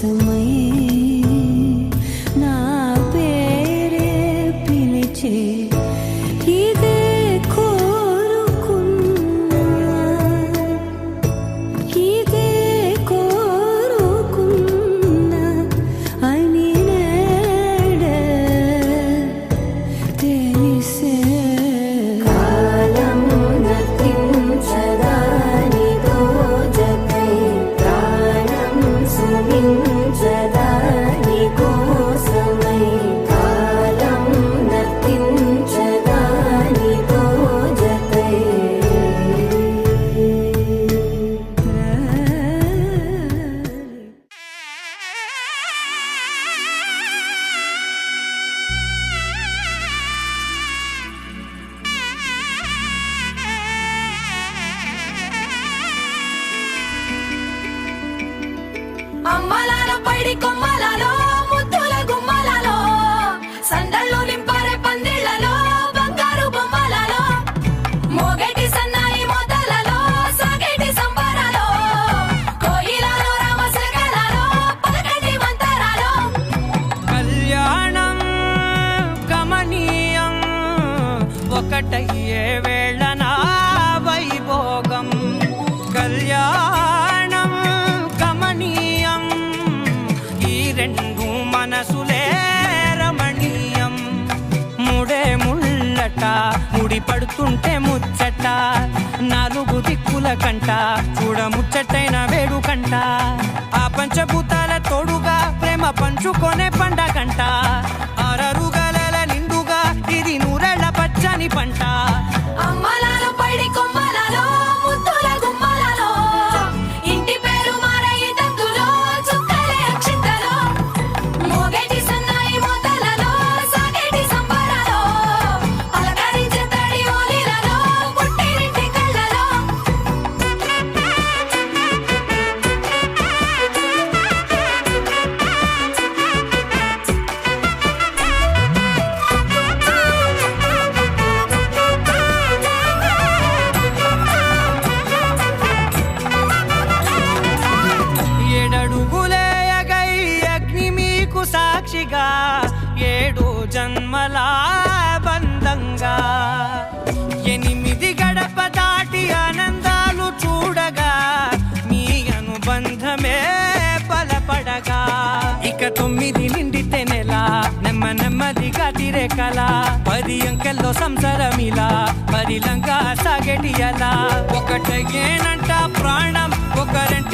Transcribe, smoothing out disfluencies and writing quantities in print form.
కోసమై నా పేరే పిలిచే ఇదే కోరుకున్నా ఇదే కోరుకున్నా అని నేడే తెలిసే కాలం నతించదాని దోజకై ప్రాణం సుమించదాని కోసమై కాలం నతించదాని దోజకై అమ్మలాల పైడి కొమ్మలలో ముద్దుల గుమ్మలలో సందళ్ళు నింపరే పందిళ్లలో బంగారు బొమ్మలలో మోగేటి సన్నాయి మోతలలో సాగేటి సంబరాలో కోయిలలో రామశకలలో పలకటి మంతరాలో కళ్యాణం గమనీయం ఒకటయ్యే వేళ నా వైభోగం కళ్యాణం గమనీయం ఈ రెండు మనసులే రమణీయం ముడే ముళ్ళట ముడి పడుతుంటే ముచ్చట నాలుగు దిక్కుల కంట చూడ ముచ్చటైన వేడుకంట ఆ పంచభూతాల తోడుగా ప్రేమ పంచుకొనే పండగంట ఆరరుగల నిండుగా ఇది నూరెళ్ళ పచ్చని పంట అమ్మలాల పైడి కొమ్మలలో ముద్దుల గుమ్మలలో ఇంటి పేరు మారయి తందులో చుక్కలే అక్షింతలో మోగేటి సన్నాయి మోతలలో సాగేటి సంబరాలో పలకరించే తడి ఓలిలలో పుట్టినింటి కళ్ళలో ఏడడుగులే ఎగై అగ్ని మీకు సాక్షిగా ఏడు జన్మల బంధంగా ఎనిమిది గడప దాటి ఆనందాలు చూడగా మీ అనుబంధమే బలపడగా ఇక 9 నిండితే నెల నెమ్మదిగా తిరే కల 10 అంకెల్లో సంసారమిలా పరిలంగా సాగేటి అలా ఒకటేనంట ప్రాణం ఒకరంట